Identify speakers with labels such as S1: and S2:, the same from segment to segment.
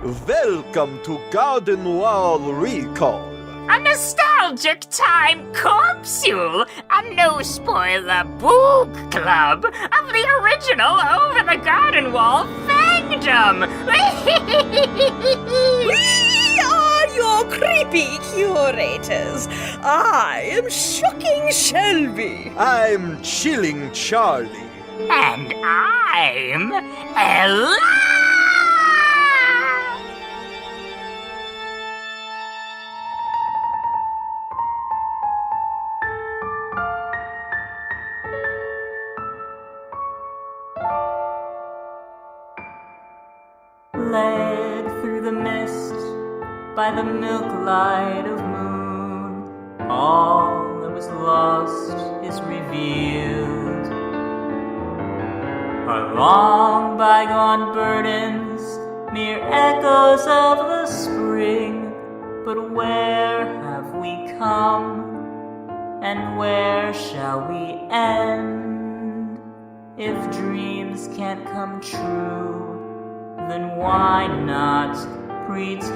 S1: Welcome to Garden Wall Recall.
S2: A nostalgic time capsule, a no-spoiler book club of the original Over the Garden Wall fandom.
S3: We are your creepy curators. I am Shocking Shelby.
S1: I'm Chilling Charlie.
S2: And I'm Ella!
S4: Led through the mist by the milk light of moon, all that was lost is revealed. Our long bygone burdens, mere echoes of the spring, but where have we come, and where shall we end? If dreams can't come true, then why not pretend?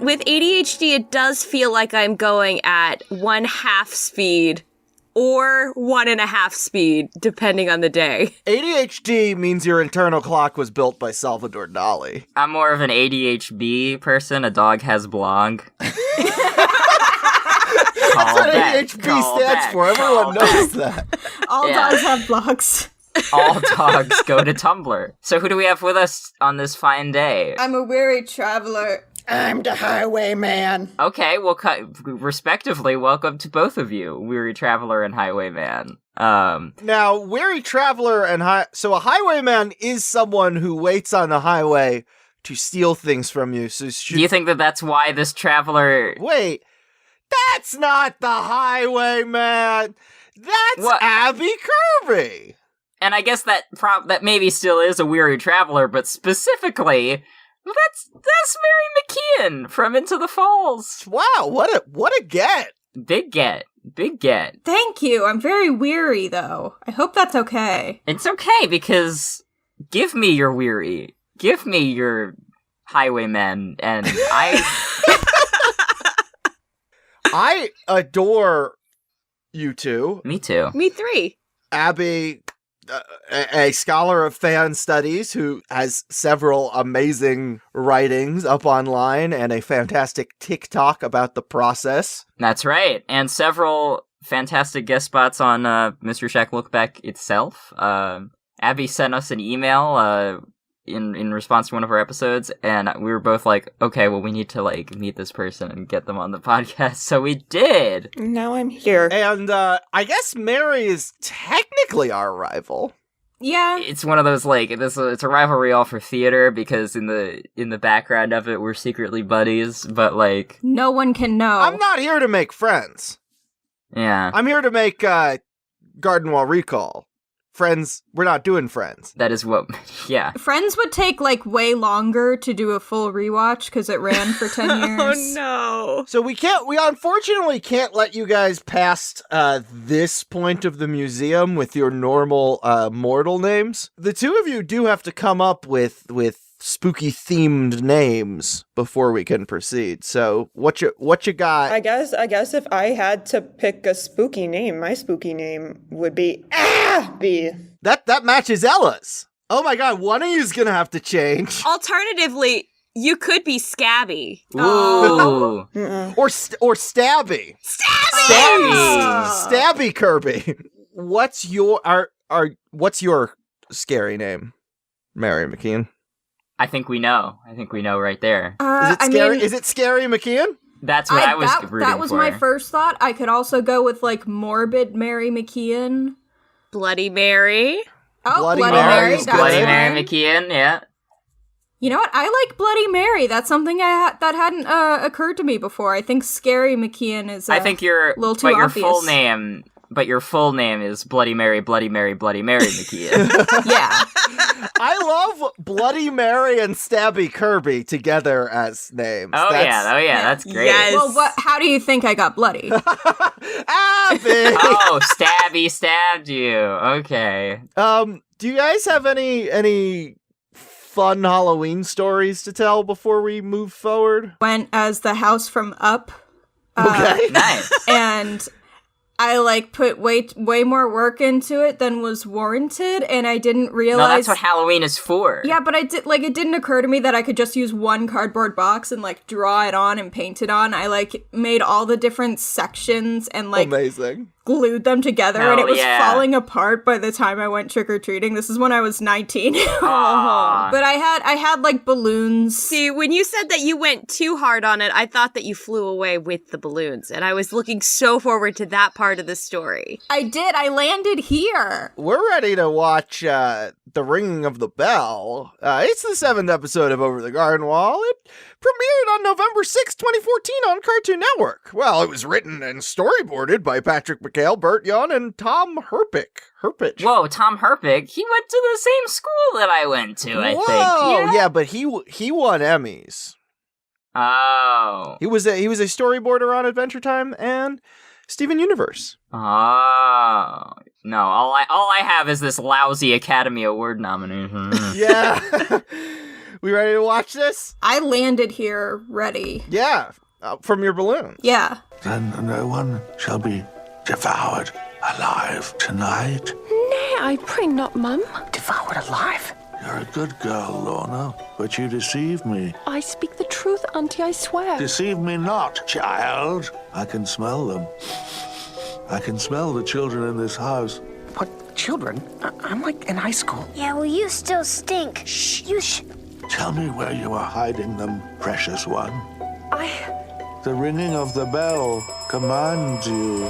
S5: With ADHD, it does feel like I'm going at 1/2 speed or 1.5 speed, depending on the day.
S1: ADHD means your internal clock was built by Salvador Dali.
S4: I'm more of an ADHB person. A dog has blog.
S1: That's what ADHD stands for. Everyone knows that.
S3: All dogs have blogs.
S4: All dogs go to Tumblr. So who do we have with us on this fine day?
S3: I'm a weary traveler. I'm the highwayman.
S4: Okay, well, respectively, welcome to both of you, Weary Traveler and Highwayman.
S1: Now, weary traveler and so a highwayman is someone who waits on the highway to steal things from you. So
S4: do you think that that's why this traveler...
S1: Wait, that's not the highwayman. That's
S4: What?
S1: Abby Kirby.
S4: And I guess that maybe still is a Weary Traveler, but specifically, that's Mary McKeon from Into the Falls.
S1: Wow, what a get.
S4: Big get.
S3: Thank you. I'm very weary, though. I hope that's okay.
S4: It's okay, because give me your Weary. Give me your Highwaymen, and
S1: I adore you two.
S4: Me too.
S5: Me 3.
S1: Abby, a scholar of fan studies who has several amazing writings up online and a fantastic TikTok about the process.
S4: That's right, and several fantastic guest spots on Mr. Shack Look Back itself. Abby sent us an email in response to one of our episodes, and we were both like, okay, well, we need to meet this person and get them on the podcast, so we did.
S3: Now I'm here.
S1: And I guess Mary is technically our rival.
S3: Yeah.
S4: It's one of those it's a rivalry all for theater, because in the background of it we're secretly buddies, but
S3: no one can know.
S1: I'm not here to make friends.
S4: Yeah.
S1: I'm here to make Garden Wall Recall. Friends, we're not doing Friends.
S4: That is what, yeah.
S3: Friends would take way longer to do a full rewatch because it ran for 10 years.
S5: Oh no.
S1: So we unfortunately can't let you guys past this point of the museum with your normal mortal names. The two of you do have to come up with spooky themed names before we can proceed. So what you got?
S6: I guess if I had to pick a spooky name, my spooky name would be Abby.
S1: That matches Ella's. Oh my god, one of you's gonna have to change.
S5: Alternatively, you could be Scabby.
S4: Ooh.
S1: Or Stabby. Stabby Kirby. What's your scary name, Mary McKeon?
S4: I think we know right there.
S1: Is it scary? Is it Scary McKeon?
S4: That's what I was rooting for.
S3: That was my first thought. I could also go with morbid Mary McKeon.
S5: Bloody Mary.
S3: Oh,
S1: Bloody
S3: Bloody
S1: Mary.
S3: Mary.
S1: That's
S4: Bloody
S1: fine.
S4: Mary McKeon, yeah.
S3: You know what? I like Bloody Mary. That's something that hadn't occurred to me before. I think Scary McKeon is.
S4: I think
S3: a little too
S4: your
S3: obvious.
S4: your full name is Bloody Mary, Bloody Mary, Bloody Mary McKeon.
S3: Yeah.
S1: I love Bloody Mary and Stabby Kirby together as names.
S4: That's great.
S5: Yes.
S3: Well, how do you think I got bloody?
S1: Abby!
S4: Oh, stabbed you. Okay.
S1: Do you guys have any fun Halloween stories to tell before we move forward?
S3: Went as the house from Up.
S1: Okay.
S4: Nice.
S3: And I like put way more work into it than was warranted, and I didn't realize.
S4: No, that's what Halloween is for.
S3: Yeah, but it didn't occur to me that I could just use one cardboard box and like draw it on and paint it on. I like made all the different sections and like
S1: Amazing.
S3: glued them together,
S4: Hell
S3: and it was
S4: yeah.
S3: falling apart by the time I went trick-or-treating. This is when I was 19.
S4: Aw.
S3: But I had like balloons.
S5: See, when you said that you went too hard on it, I thought that you flew away with the balloons, and I was looking so forward to that part of the story.
S3: I did. I landed here.
S1: We're ready to watch The Ringing of the Bell. It's the 7th episode of Over the Garden Wall. It premiered on November 6, 2014 on Cartoon Network. Well, it was written and storyboarded by Patrick McHale, Burt Young, and Tom Herpich.
S4: Whoa, Tom Herpich, he went to the same school that I went to, I think.
S1: Whoa, yeah, but he won Emmys.
S4: Oh.
S1: He was a storyboarder on Adventure Time and Steven Universe.
S4: Oh. No, all I have is this lousy Academy Award nomination.
S1: Yeah. We ready to watch this?
S3: I landed here ready.
S1: Yeah, from your balloon.
S3: Yeah.
S7: Then no one shall be devoured alive tonight.
S8: Nay, I pray not, Mum.
S2: Devoured alive?
S7: You're a good girl, Lorna, but you deceive me.
S8: I speak the truth, Auntie, I swear.
S7: Deceive me not, child. I can smell them. I can smell the children in this house.
S2: What, children? I'm like in high school.
S9: Yeah, well, you still stink. Shh, you
S7: Tell me where you are hiding them, precious one.
S8: I...
S7: The ringing of the bell commands you.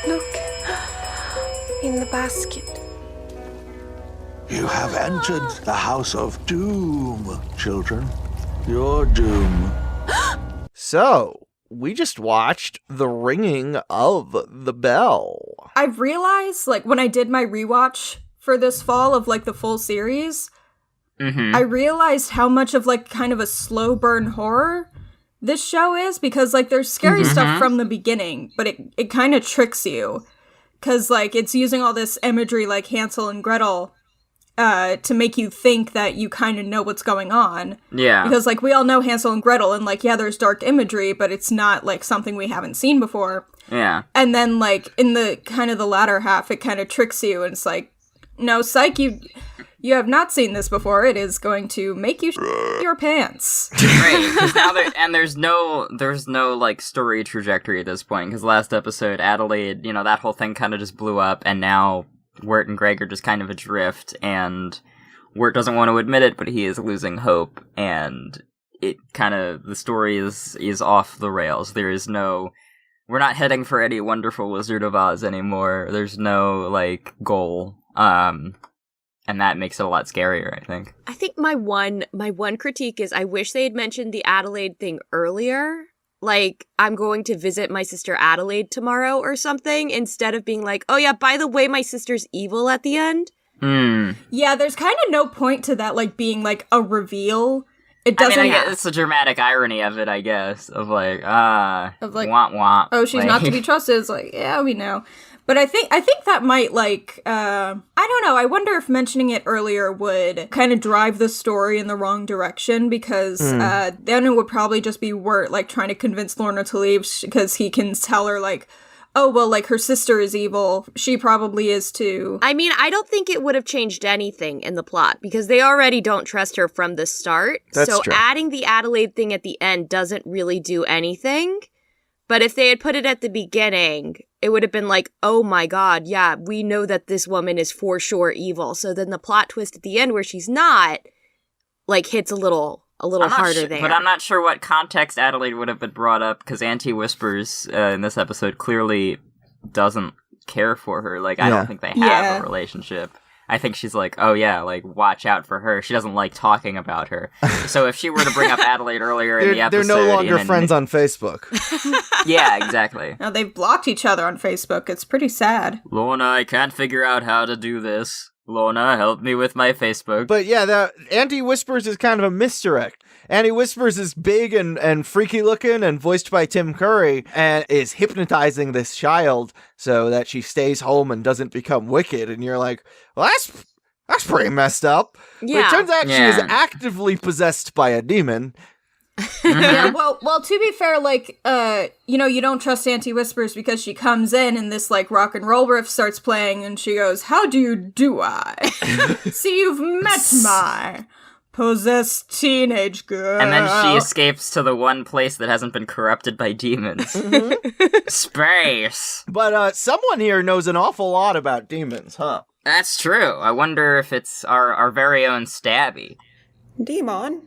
S8: Look. In the basket.
S7: You have entered the house of doom, children. Your doom.
S1: So, we just watched The Ringing of the Bell.
S3: I've realized, like, when I did my rewatch for this fall of, like, the full series, I realized how much of, like, kind of a slow burn horror this show is, because, like, there's scary stuff from the beginning, but it kind of tricks you, because, like, it's using all this imagery like Hansel and Gretel to make you think that you kind of know what's going on.
S4: Yeah.
S3: Because, like, we all know Hansel and Gretel, and, like, yeah, there's dark imagery, but it's not, like, something we haven't seen before.
S4: Yeah.
S3: And then, like, in the kind of the latter half, it kind of tricks you, and it's like, no, psych, you have not seen this before. It is going to make you your pants.
S4: Right, because now there's no like story trajectory at this point, because last episode, Adelaide, that whole thing kind of just blew up, and now Wirt and Greg are just kind of adrift, and Wirt doesn't want to admit it, but he is losing hope, and the story is off the rails. We're not heading for any wonderful Wizard of Oz anymore. There's no, like, goal. And that makes it a lot scarier, I think.
S5: I think my one critique is I wish they had mentioned the Adelaide thing earlier. Like, I'm going to visit my sister Adelaide tomorrow or something, instead of being like, oh yeah, by the way, my sister's evil at the end.
S3: Yeah, there's kind of no point to that, like, being, like, a reveal. It doesn't...
S4: I mean, I guess it's the dramatic irony of it, I guess. Of like, womp womp.
S3: Oh, she's not to be trusted. It's like, yeah, we know. But I think that might, like, I don't know. I wonder if mentioning it earlier would kind of drive the story in the wrong direction, because then it would probably just be Wirt, like, trying to convince Lorna to leave, because he can tell her, like, oh, well, like, her sister is evil. She probably is too.
S5: I mean, I don't think it would have changed anything in the plot, because they already don't trust her from the start.
S1: That's true.
S5: Adding the Adelaide thing at the end doesn't really do anything. But if they had put it at the beginning, it would have been like, oh my god, yeah, we know that this woman is for sure evil. So then the plot twist at the end where she's not, like, hits a little harder there.
S4: But I'm not sure what context Adelaide would have been brought up, because Auntie Whispers in this episode clearly doesn't care for her. Like, I don't think they have a relationship. I think she's like, oh yeah, like, watch out for her. She doesn't like talking about her. So if she were to bring up Adelaide earlier in the episode...
S1: They're no longer friends on Facebook.
S4: Yeah, exactly.
S3: Now, they've blocked each other on Facebook. It's pretty sad.
S4: Lorna, I can't figure out how to do this. Lorna, help me with my Facebook.
S1: But yeah, that Auntie Whispers is kind of a misdirect. Auntie Whispers is big and freaky looking and voiced by Tim Curry, and is hypnotizing this child so that she stays home and doesn't become wicked. And you're like, well, That's pretty messed up.
S5: Yeah.
S1: But it turns out she is
S4: Yeah.
S1: actively possessed by a demon.
S3: Yeah, well, to be fair, like, you don't trust Auntie Whispers because she comes in and this, like, rock and roll riff starts playing and she goes, "How do I? See, you've met my possessed teenage girl."
S4: And then she escapes to the one place that hasn't been corrupted by demons. Space.
S1: But someone here knows an awful lot about demons, huh?
S4: That's true. I wonder if it's our very own Stabby.
S6: Demon.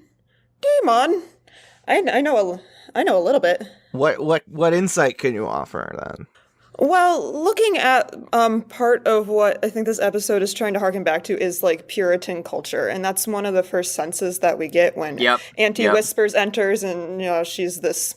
S6: I know a little bit.
S1: What insight can you offer then?
S6: Well, looking at part of what I think this episode is trying to harken back to is like Puritan culture, and that's one of the first senses that we get when Auntie Whispers enters, and she's this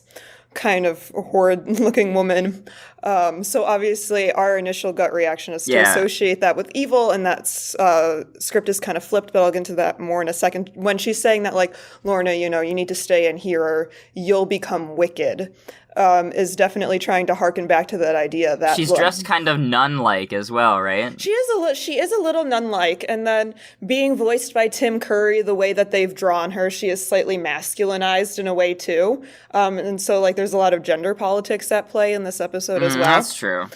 S6: kind of horrid-looking woman. So obviously, our initial gut reaction is to associate that with evil, and that script is kind of flipped. But I'll get into that more in a second. When she's saying that, like, Lorna, you need to stay in here, or you'll become wicked. Is definitely trying to harken back to that idea that
S4: she's dressed kind of nun-like as well, right?
S6: She is a little nun-like, and then being voiced by Tim Curry, the way that they've drawn her, she is slightly masculinized in a way too, and so like there's a lot of gender politics at play in this episode as well.
S4: That's true.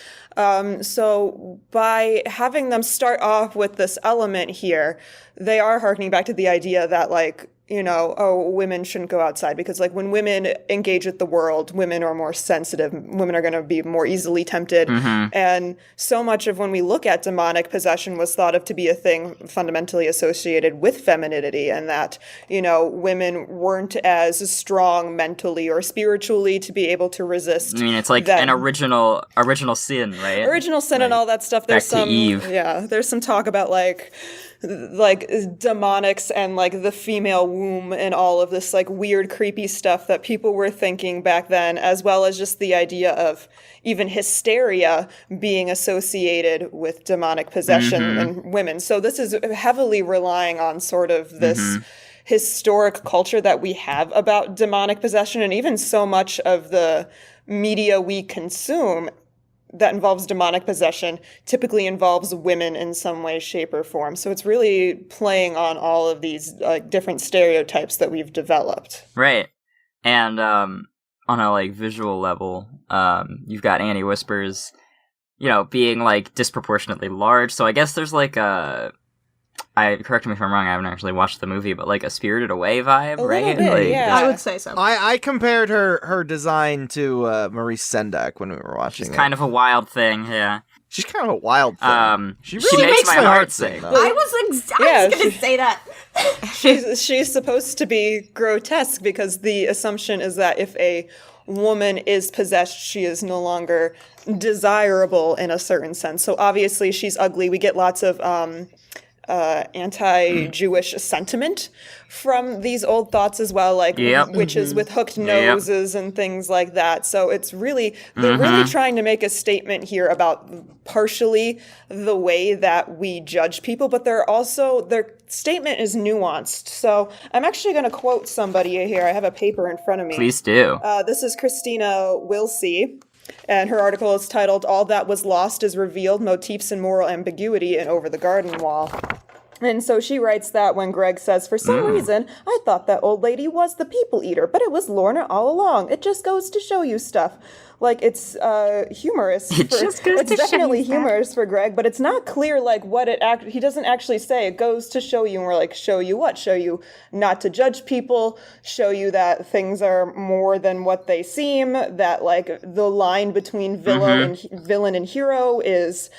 S6: So by having them start off with this element here, they are harkening back to the idea that like, women shouldn't go outside because like when women engage with the world, women are more sensitive. Women are going to be more easily tempted.
S4: Mm-hmm.
S6: And so much of when we look at demonic possession was thought of to be a thing fundamentally associated with femininity, and that, women weren't as strong mentally or spiritually to be able to resist.
S4: I mean, it's like an original sin, right?
S6: Original sin and all that stuff. There's
S4: back to Eve.
S6: there's some talk about like demonics and like the female womb and all of this like weird creepy stuff that people were thinking back then, as well as just the idea of even hysteria being associated with demonic possession in women. So this is heavily relying on sort of this historic culture that we have about demonic possession, and even so much of the media we consume that involves demonic possession typically involves women in some way, shape, or form. So it's really playing on all of these different stereotypes that we've developed.
S4: Right. And on a like visual level, you've got Auntie Whispers, being like disproportionately large. So I guess there's like correct me if I'm wrong, I haven't actually watched the movie, but like a Spirited Away vibe, right?
S6: Bit,
S4: like,
S6: yeah.
S3: I would say so.
S1: I compared her design to Maurice Sendak when we were watching
S4: it's
S1: it.
S4: kind of a wild thing, yeah.
S1: She's kind of a wild thing.
S4: She makes my heart sing.
S3: I was going to say that.
S6: She's supposed to be grotesque because the assumption is that if a woman is possessed, she is no longer desirable in a certain sense. So obviously she's ugly. We get lots of anti-Jewish sentiment from these old thoughts as well, like witches with hooked noses and things like that. So it's really, they're really trying to make a statement here about partially the way that we judge people, but their statement is nuanced. So I'm actually going to quote somebody here. I have a paper in front of me.
S4: Please do.
S6: This is Christina Wilsey. And her article is titled, "All That Was Lost is Revealed, Motifs and Moral Ambiguity in Over the Garden Wall." And so she writes that when Greg says, "For some reason, I thought that old lady was the people eater, but it was Lorna all along. It just goes to show you stuff." Like, it's humorous. It's definitely humorous for Greg, but it's not clear, like, what he doesn't actually say. It goes to show you, and we're like, show you what? Show you not to judge people, show you that things are more than what they seem, that, like, the line between villain and hero is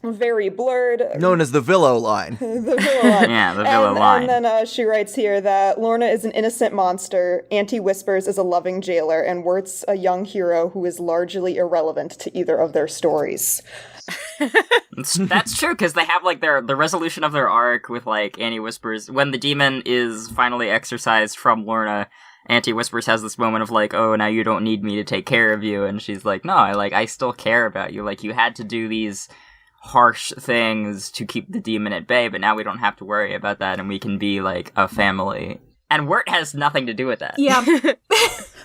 S6: very blurred.
S1: Known as the Villo line.
S6: The Villa line.
S4: Yeah, the Villa line.
S6: And then she writes here that Lorna is an innocent monster, Auntie Whispers is a loving jailer, and Wirt's a young hero who is largely irrelevant to either of their stories.
S4: That's true, because they have like the resolution of their arc with like Auntie Whispers. When the demon is finally exorcised from Lorna, Auntie Whispers has this moment of like, "Oh, now you don't need me to take care of you," and she's like, "No, I still care about you. Like, you had to do these harsh things to keep the demon at bay, but now we don't have to worry about that, and we can be like a family." And Wirt has nothing to do with that.
S3: Yeah.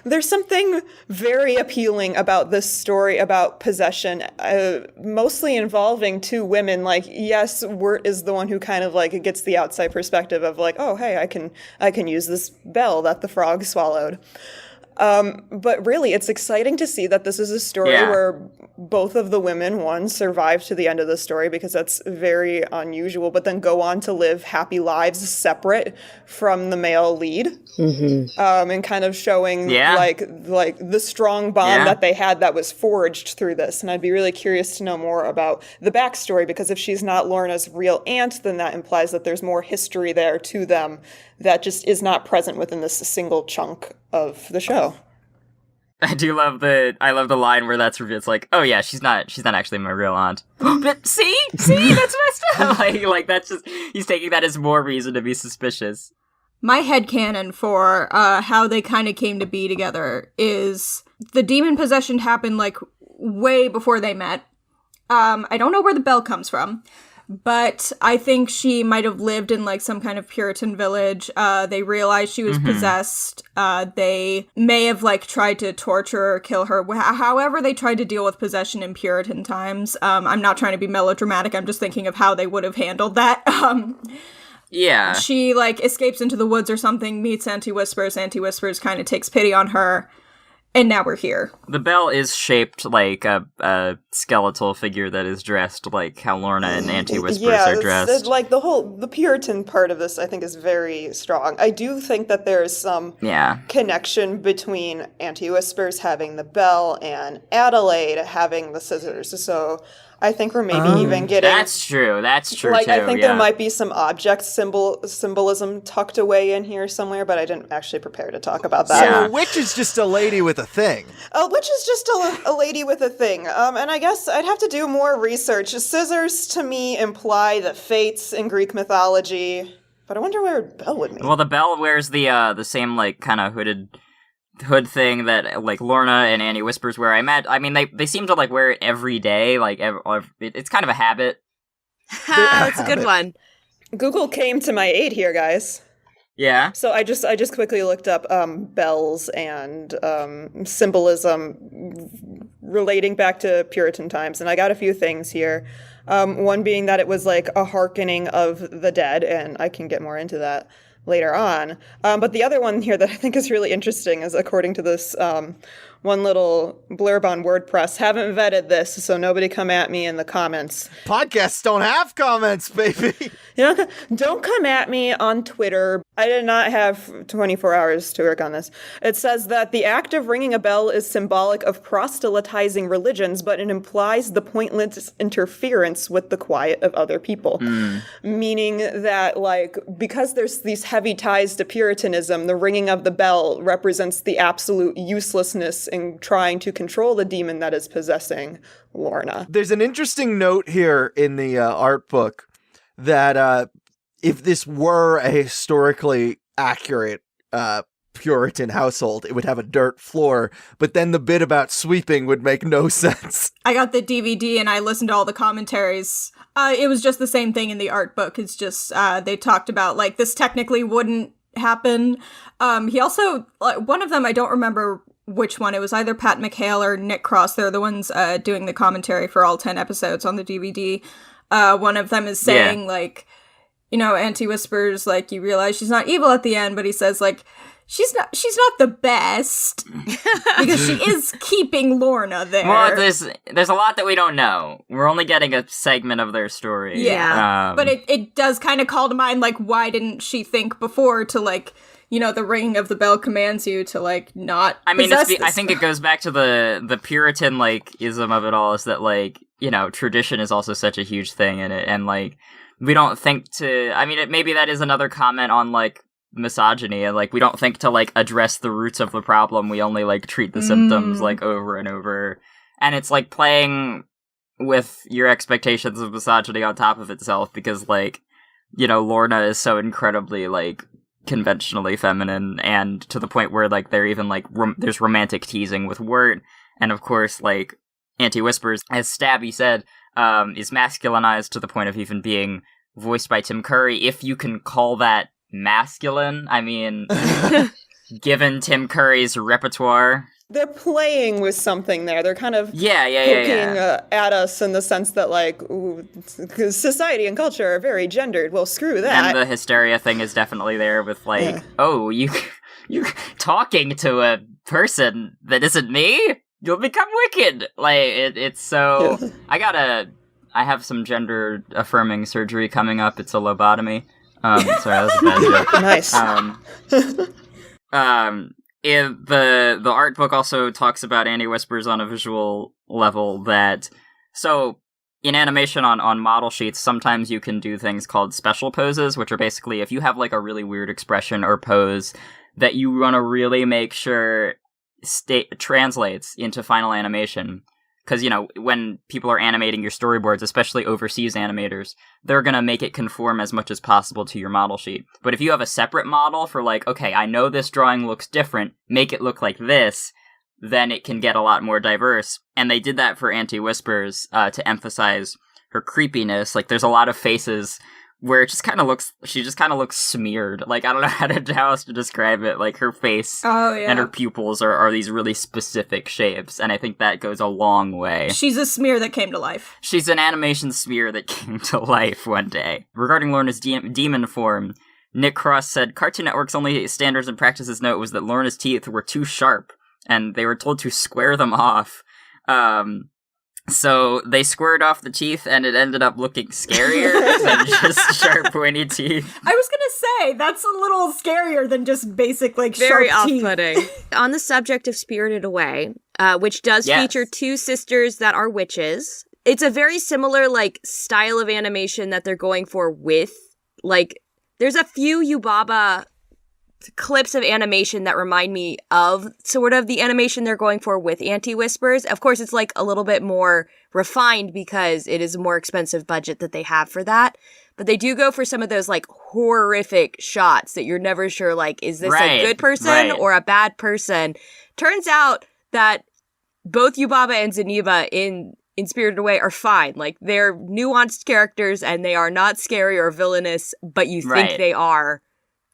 S6: There's something very appealing about this story about possession, mostly involving two women. Like, yes, Wirt is the one who kind of like gets the outside perspective of like, oh, hey, I can use this bell that the frog swallowed. But really, it's exciting to see that this is a story where both of the women, one, survive to the end of the story because that's very unusual, but then go on to live happy lives separate from the male lead. And kind of showing like the strong bond that they had that was forged through this. And I'd be really curious to know more about the backstory, because if she's not Lorna's real aunt, then that implies that there's more history there to them that just is not present within this single chunk of the show.
S4: I love the line where that's revealed. It's like, oh yeah, she's not actually my real aunt. But see, that's messed up. like that's just, he's taking that as more reason to be suspicious.
S3: My headcanon for how they kind of came to be together is the demon possession happened like way before they met. I don't know where the bell comes from, but I think she might have lived in like some kind of Puritan village. They realized she was possessed. They may have like tried to torture or kill her. However they tried to deal with possession in Puritan times. I'm not trying to be melodramatic. I'm just thinking of how they would have handled that.
S4: Yeah.
S3: She like escapes into the woods or something, meets Anti-Whispers. Anti-Whispers kind of takes pity on her. And now we're here.
S4: The bell is shaped like a skeletal figure that is dressed like how Lorna and Anti-Whispers are dressed.
S6: Like the Puritan part of this, I think, is very strong. I do think that there's some connection between Anti-Whispers having the bell and Adelaide having the scissors. So I think we're maybe even getting...
S4: That's true
S6: like,
S4: too,
S6: I think there might be some object symbolism tucked away in here somewhere, but I didn't actually prepare to talk about that.
S1: So a witch is just a lady with a thing.
S6: A witch is just a lady with a thing. And I guess I'd have to do more research. Scissors, to me, imply the fates in Greek mythology, but I wonder where a bell would mean.
S4: Well, the bell wears the same, like, kind of hood thing that like Lorna and Anti-Whispers wear. I mean, they seem to like wear it every day. Like it's kind of a habit.
S5: That's a good one.
S6: Google came to my aid here, guys.
S4: Yeah.
S6: So I just quickly looked up bells and symbolism relating back to Puritan times, and I got a few things here. One being that it was like a hearkening of the dead, and I can get more into that later on. But the other one here that I think is really interesting is, according to this one little blurb on WordPress, haven't vetted this, so nobody come at me in the comments.
S1: Podcasts don't have comments, baby.
S6: You know, don't come at me on Twitter. I did not have 24 hours to work on this. It says that the act of ringing a bell is symbolic of proselytizing religions, but it implies the pointless interference with the quiet of other people. Meaning that, like, because there's these heavy ties to Puritanism, the ringing of the bell represents the absolute uselessness in trying to control the demon that is possessing Lorna.
S1: There's an interesting note here in the art book that if this were a historically accurate Puritan household, it would have a dirt floor, but then the bit about sweeping would make no sense. I
S3: got the DVD and I listened to all the commentaries. It was just the same thing in the art book. It's just they talked about, like, this technically wouldn't happen. He also, one of them, I don't remember which one. It was either Pat McHale or Nick Cross. They're the ones doing the commentary for all 10 episodes on the DVD. One of them is saying, like, you know, Anti-Whispers, like, you realize she's not evil at the end, but he says, like, she's not the best because she is keeping Lorna there.
S4: Well, there's a lot that we don't know. We're only getting a segment of their story.
S3: Yeah. But it does kind of call to mind, like, why didn't she think before to, like, you know, the ringing of the bell commands you to, like, not possess this
S4: I think it goes back to the Puritan, like, ism of it all, is that, like, you know, tradition is also such a huge thing in it, and, like, we don't think to, I mean, maybe that is another comment on, like, misogyny, and, like, we don't think to, like, address the roots of the problem. We only, like, treat the symptoms, like, over and over, and it's, like, playing with your expectations of misogyny on top of itself, because, like, you know, Lorna is so incredibly, like, conventionally feminine, and to the point where, like, they're even, like, there's romantic teasing with Wirt, and of course, like, Anti-Whispers, as Stabby said, is masculinized to the point of even being voiced by Tim Curry, if you can call that masculine. I mean, given Tim Curry's repertoire.
S6: They're playing with something there. They're kind of poking at us in the sense that, like, ooh, society and culture are very gendered. Well, screw that.
S4: And the hysteria thing is definitely there with, like, oh, you talking to a person that isn't me? You'll become wicked. Like, it's so... I have some gender-affirming surgery coming up. It's a lobotomy. Sorry, that was a bad joke.
S6: Nice.
S4: The art book also talks about anti-whispers on a visual level that... So, in animation on model sheets, sometimes you can do things called special poses, which are basically if you have, like, a really weird expression or pose that you want to really make sure translates into final animation. Because, you know, when people are animating your storyboards, especially overseas animators, they're going to make it conform as much as possible to your model sheet. But if you have a separate model for, like, okay, I know this drawing looks different, make it look like this, then it can get a lot more diverse. And they did that for Anti-Whispers to emphasize her creepiness. Like, there's a lot of faces where it just kind of looks, she just kind of looks smeared. Like, I don't know how else to describe it. Like, her face and her pupils are these really specific shapes, and I think that goes a long way.
S3: She's a smear that came to life.
S4: She's an animation smear that came to life one day. Regarding Lorna's demon form, Nick Cross said, Cartoon Network's only standards and practices note was that Lorna's teeth were too sharp, and they were told to square them off. So they squared off the teeth, and it ended up looking scarier than just sharp, pointy teeth.
S3: I was gonna say, that's a little scarier than just basic, like,
S5: very
S3: sharp teeth.
S5: off-putting. On the subject of Spirited Away, which does feature two sisters that are witches, it's a very similar, like, style of animation that they're going for with, like, there's a few Yubaba clips of animation that remind me of sort of the animation they're going for with Anti-Whispers. Of course, it's like a little bit more refined because it is a more expensive budget that they have for that. But they do go for some of those like horrific shots that you're never sure, like, is this a good person or a bad person? Turns out that both Yubaba and Zeniba in Spirited Away are fine. Like, they're nuanced characters and they are not scary or villainous, but you think they are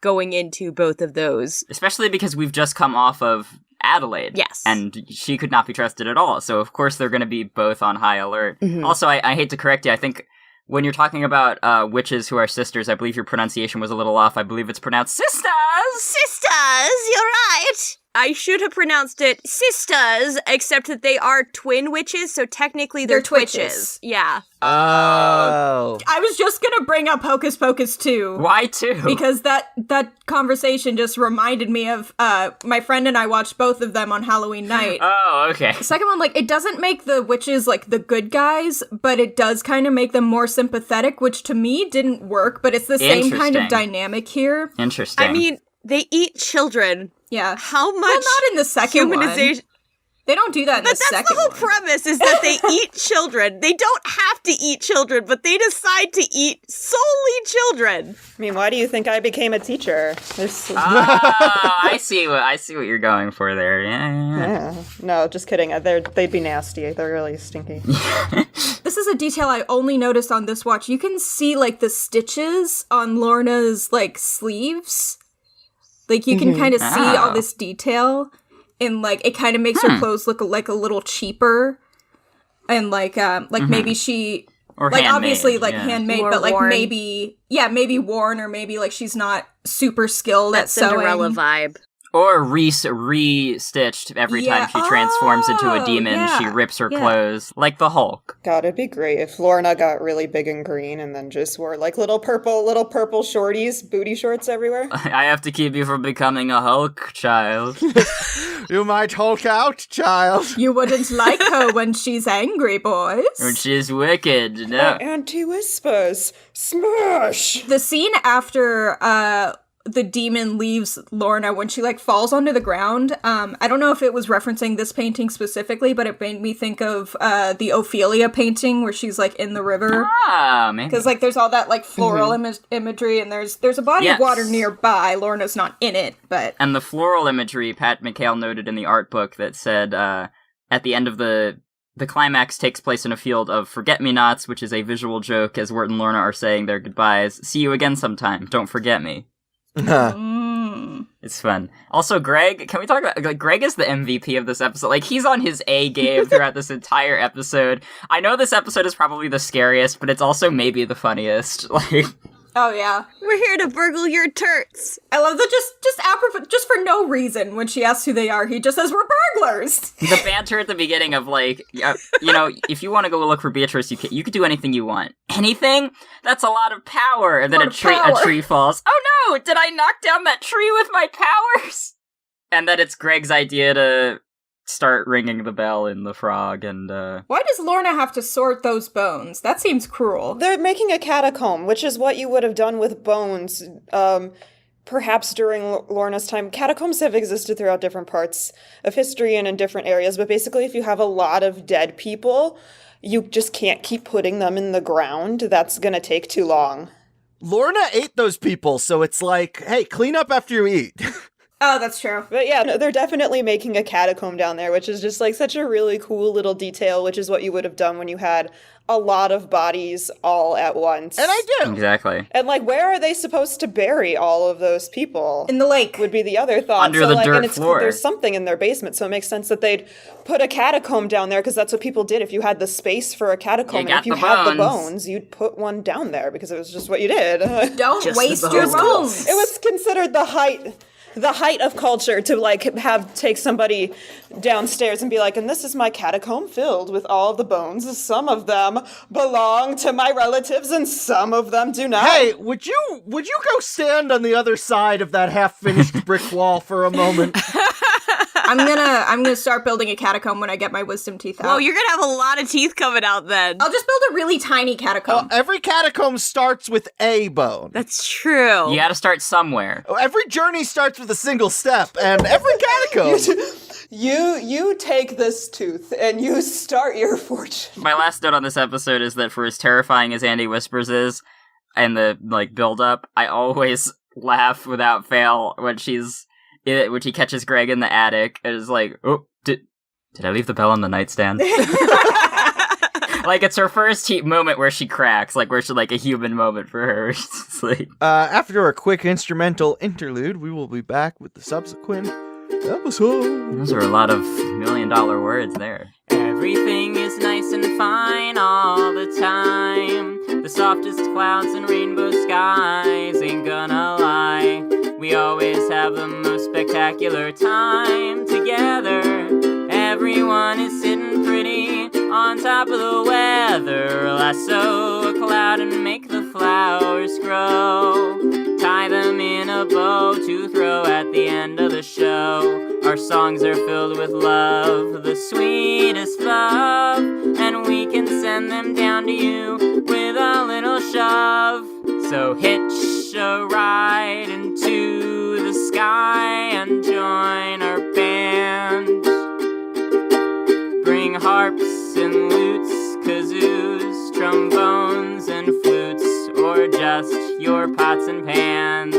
S5: going into both of those.
S4: Especially because we've just come off of Adelaide.
S5: Yes.
S4: And she could not be trusted at all. So, of course, they're going to be both on high alert. Mm-hmm. Also, I hate to correct you. I think when you're talking about witches who are sisters, I believe your pronunciation was a little off. I believe it's pronounced sisters!
S5: Sisters! You're right! I should have pronounced it sisters, except that they are twin witches, so technically they're twitches. Yeah.
S1: Oh.
S3: I was just gonna bring up Hocus Pocus 2.
S4: Why 2?
S3: Because that conversation just reminded me of, my friend and I watched both of them on Halloween night.
S4: Oh, okay.
S3: The second one, like, it doesn't make the witches, like, the good guys, but it does kind of make them more sympathetic, which to me didn't work, but it's the same kind of dynamic here.
S4: Interesting.
S5: I mean, they eat children.
S3: Yeah.
S5: How much?
S3: Well, not in the second
S5: humanization?
S3: One. They don't do that in the second one.
S5: But that's the whole premise, is that they eat children. They don't have to eat children, but they decide to eat solely children.
S6: I mean, why do you think I became a teacher?
S4: I see what you're going for there. Yeah.
S6: No, just kidding. They'd be nasty. They're really stinky.
S3: This is a detail I only noticed on this watch. You can see, like, the stitches on Lorna's, like, sleeves. Like, you can kind of see all this detail, and, like, it kind of makes her clothes look, like, a little cheaper, and, like maybe she,
S4: or
S3: like,
S4: handmade,
S3: obviously, like, handmade,
S5: more
S3: but, like,
S5: worn.
S3: maybe worn, or maybe, like, she's not super skilled
S5: That
S3: at sewing.
S5: Cinderella vibe.
S4: Or re-stitched every time she transforms into a demon. She rips her clothes, like the Hulk.
S6: God, it'd be great if Lorna got really big and green and then just wore, like, little purple shorties, booty shorts everywhere.
S4: I have to keep you from becoming a Hulk, child.
S1: You might Hulk out, child.
S3: You wouldn't like her when she's angry, boys.
S4: When she's wicked. No.
S6: Anti-Whispers. Smash!
S3: The scene after, the demon leaves Lorna when she, like, falls onto the ground. I don't know if it was referencing this painting specifically, but it made me think of the Ophelia painting where she's, like, in the river.
S4: Ah, maybe.
S3: Because, like, there's all that, like, floral imagery, and there's a body of water nearby. Lorna's not in it, but...
S4: And the floral imagery, Pat McHale noted in the art book that said, at the end of the climax takes place in a field of forget-me-nots, which is a visual joke as Wirt and Lorna are saying their goodbyes. See you again sometime. Don't forget me. It's fun. Also, Greg, can we talk about, like, Greg is the MVP of this episode. Like, he's on his A game throughout this entire episode. I know this episode is probably the scariest, but it's also maybe the funniest. Like,
S3: Oh yeah,
S5: We're here to burgle your turts.
S3: I love that. Just for no reason, when she asks who they are, he just says we're burglars.
S4: the banter at the beginning of, like, you know, if you want to go look for Beatrice, you could do anything you want. Anything? That's a lot of power. And then a tree falls. Oh no! Did I knock down that tree with my powers? And then it's Greg's idea to start ringing the bell in the frog, and
S3: Why does Lorna have to sort those bones? That seems cruel.
S6: They're making a catacomb, which is what you would have done with bones, perhaps during Lorna's time. Catacombs have existed throughout different parts of history and in different areas, but basically if you have a lot of dead people, you just can't keep putting them in the ground. That's gonna take too long.
S1: Lorna ate those people, so it's like, hey, clean up after you eat.
S3: Oh, that's true.
S6: But yeah, no, they're definitely making a catacomb down there, which is just like such a really cool little detail, which is what you would have done when you had a lot of bodies all at once.
S1: And I do.
S4: exactly.
S6: And like, where are they supposed to bury all of those people?
S3: In the lake.
S6: Would be the other thought.
S4: Under the dirt
S6: and
S4: floor.
S6: There's something in their basement, so it makes sense that they'd put a catacomb down there, because that's what people did. If you had the space for a catacomb,
S4: You
S6: and if you
S4: got
S6: had
S4: the
S6: the
S4: bones.
S6: bones, you'd put one down there, because it was just what you did.
S3: Don't
S4: Just
S3: waste
S4: the
S3: your
S4: bones.
S3: bones.
S6: It was considered the height of culture to like take somebody downstairs and be like, and this is my catacomb filled with all of the bones. Some of them belong to my relatives and some of them do not.
S1: Hey, would you go stand on the other side of that half-finished brick wall for a moment?
S3: I'm gonna start building a catacomb when I get my wisdom teeth out.
S5: Oh, you're gonna have a lot of teeth coming out then.
S3: I'll just build a really tiny catacomb.
S1: Every catacomb starts with a bone.
S5: That's true.
S4: You gotta start somewhere.
S1: Every journey starts with a single step, and every catacomb.
S6: You take this tooth and you start your fortune.
S4: My last note on this episode is that for as terrifying as Andy Whispers is, and the, like, build-up, I always laugh without fail when when she catches Greg in the attic and is like, oh, did I leave the bell on the nightstand? Like, it's her first moment where she cracks, like, where she, like, a human moment for her. It's like,
S1: After a quick instrumental interlude, we will be back with the subsequent episode.
S4: those are a lot of $1 million words there. Everything is nice and fine all the time. The softest clouds and rainbow skies, ain't gonna lie. We always have the most spectacular time together. Everyone is sitting pretty on top of the weather. Lasso a cloud and make the flowers grow. Tie them in a bow to throw at the end of the show. Our songs are filled with love, the sweetest love, and we can send them down to you with a little shove. So hitch a ride into the sky and join our band. Bring harps and lutes, kazoos, trombones and flutes, or just your pots and pans.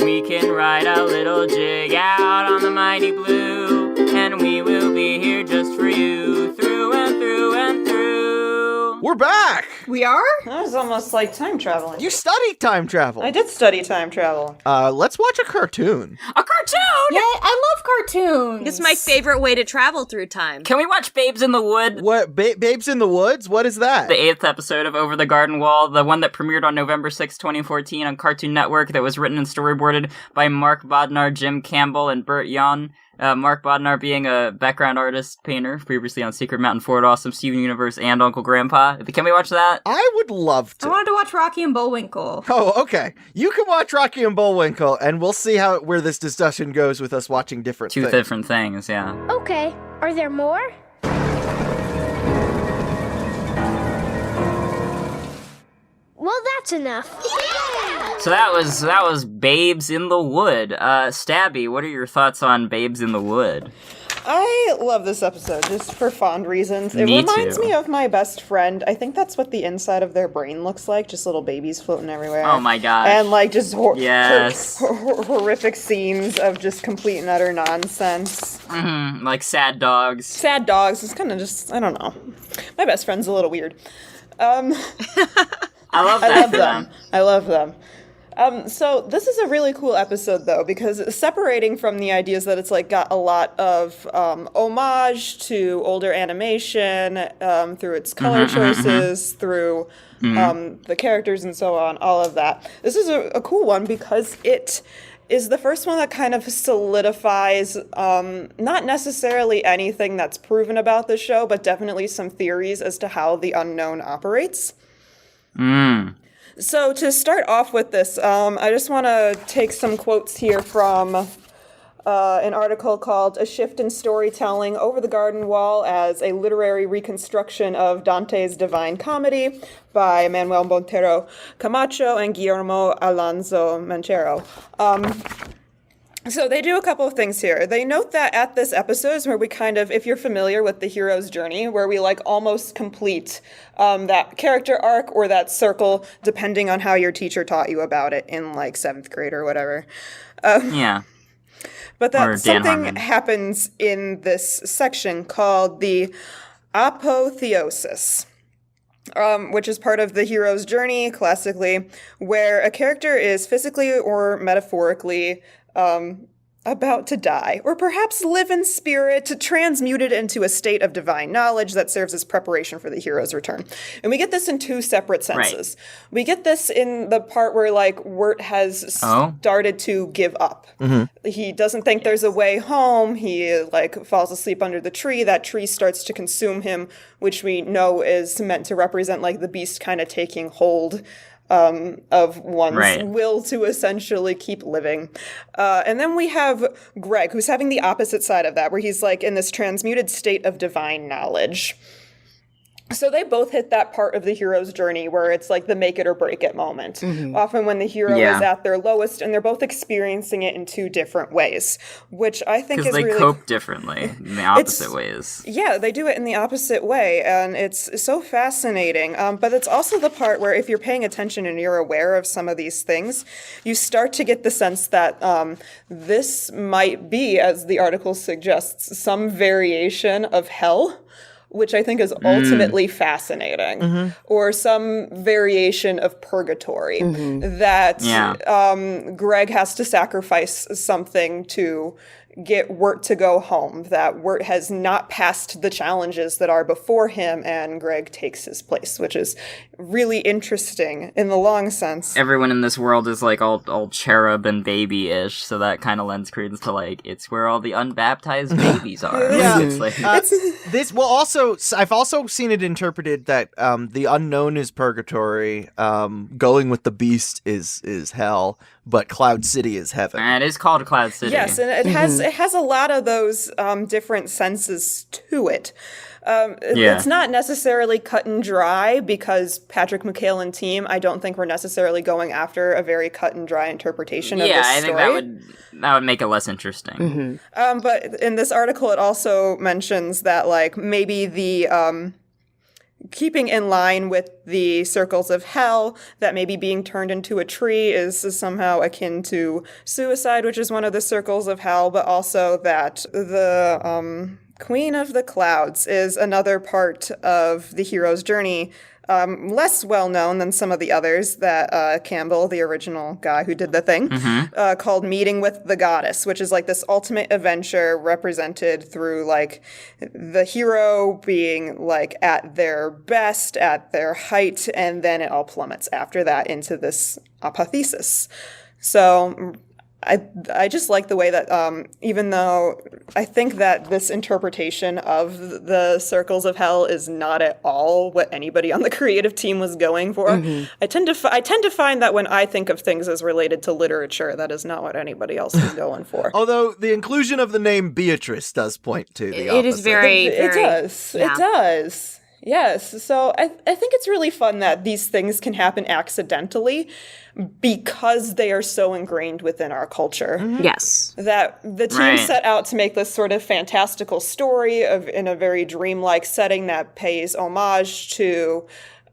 S4: We can ride a little jig out on the mighty blue, and we will be here just for you, through and through and through.
S1: We're back!
S3: We are?
S6: That was almost like time traveling.
S1: You studied time travel.
S6: I did study time travel.
S1: Let's watch a cartoon.
S4: A cartoon!
S3: Yeah, I love cartoons.
S5: It's my favorite way to travel through time.
S4: Can we watch Babes in the Wood?
S1: What, Babes in the Woods? What is that?
S4: The 8th episode of Over the Garden Wall, the one that premiered on November 6, 2014 on Cartoon Network, that was written and storyboarded by Mark Bodnar, Jim Campbell, and Burt Yon. Mark Bodnar being a background artist, painter, previously on Secret Mountain, Fort Awesome, Steven Universe, and Uncle Grandpa. Can we watch that?
S1: I would love
S3: I
S1: to.
S3: wanted to watch Rocky and Bullwinkle.
S1: Oh, okay. You can watch Rocky and Bullwinkle, and we'll see where this discussion goes with us watching different
S4: Two
S1: things.
S4: different things, yeah.
S9: Okay, are there more? Well, that's enough.
S4: So that was Babes in the Wood. Stabby, what are your thoughts on Babes in the Wood?
S6: I love this episode just for fond reasons. It
S4: Me
S6: reminds
S4: too.
S6: me of my best friend. I think that's what the inside of their brain looks like, just little babies floating everywhere.
S4: Oh my gosh.
S6: And like just
S4: Yes.
S6: horrific scenes of just complete and utter nonsense.
S4: Mm-hmm. Like sad dogs.
S6: Sad dogs. It's kind of just, I don't know. My best friend's a little weird.
S4: I love that
S6: I love
S4: for
S6: them. I love them. So this is a really cool episode, though, because separating from the ideas that it's like got a lot of homage to older animation through its color choices, through the characters and so on, all of that. This is a cool one because it is the first one that kind of solidifies not necessarily anything that's proven about the show, but definitely some theories as to how the unknown operates. So to start off with this, I just want to take some quotes here from an article called A Shift in Storytelling Over the Garden Wall as a Literary Reconstruction of Dante's Divine Comedy by Manuel Montero Camacho and Guillermo Alonso Manchero. So they do a couple of things here. They note that at this episode is where we kind of, if you're familiar with the hero's journey, where we like almost complete that character arc or that circle, depending on how your teacher taught you about it in like 7th grade or whatever. But that something happens in this section called the apotheosis. Which is part of the hero's journey, classically, where a character is physically or metaphorically about to die, or perhaps live in spirit, transmuted into a state of divine knowledge that serves as preparation for the hero's return. And we get this in 2 separate senses. Right. We get this in the part where, like, Wirt has started to give up. He doesn't think there's a way home. He, like, falls asleep under the tree. That tree starts to consume him, which we know is meant to represent, like, the beast kind of taking hold of one's will to essentially keep living. And then we have Greg, who's having the opposite side of that, where he's like in this transmuted state of divine knowledge. So they both hit that part of the hero's journey where it's like the make it or break it moment. Often when the hero is at their lowest, and they're both experiencing it in 2 different ways, which I think is really...
S4: Because they cope differently in the opposite ways.
S6: Yeah, they do it in the opposite way, and it's so fascinating. But it's also the part where if you're paying attention and you're aware of some of these things, you start to get the sense that this might be, as the article suggests, some variation of hell, which I think is ultimately fascinating, or some variation of purgatory, that Greg has to sacrifice something to get Wirt to go home, that Wirt has not passed the challenges that are before him, and Greg takes his place, which is really interesting in the long sense.
S4: Everyone in this world is like all cherub and baby-ish, so that kind of lends credence to like, it's where all the unbaptized babies are. It's like,
S1: I've also seen it interpreted that the unknown is purgatory, going with the beast is hell, but Cloud City is heaven.
S4: And it is called Cloud City.
S6: Yes, and it has a lot of those different senses to it. It's not necessarily cut and dry because Patrick McHale and team, I don't think we're necessarily going after a very cut and dry interpretation of this story.
S4: Yeah, I think that would make it less interesting.
S6: But in this article, it also mentions that like maybe the keeping in line with the circles of hell, that maybe being turned into a tree is somehow akin to suicide, which is one of the circles of hell, but also that the Queen of the Clouds is another part of the hero's journey, less well-known than some of the others, that Campbell, the original guy who did the thing, called Meeting with the Goddess, which is like this ultimate adventure represented through like the hero being like at their best, at their height, and then it all plummets after that into this apotheosis. So I just like the way that even though I think that this interpretation of the circles of hell is not at all what anybody on the creative team was going for, I tend to find that when I think of things as related to literature, that is not what anybody else is going for.
S1: Although the inclusion of the name Beatrice does point to the opposite.
S5: It is very,
S6: It does.
S5: Yeah.
S6: It does. Yes. So I think it's really fun that these things can happen accidentally because they are so ingrained within our culture.
S5: Yes.
S6: That the team set out to make this sort of fantastical story in a very dreamlike setting that pays homage to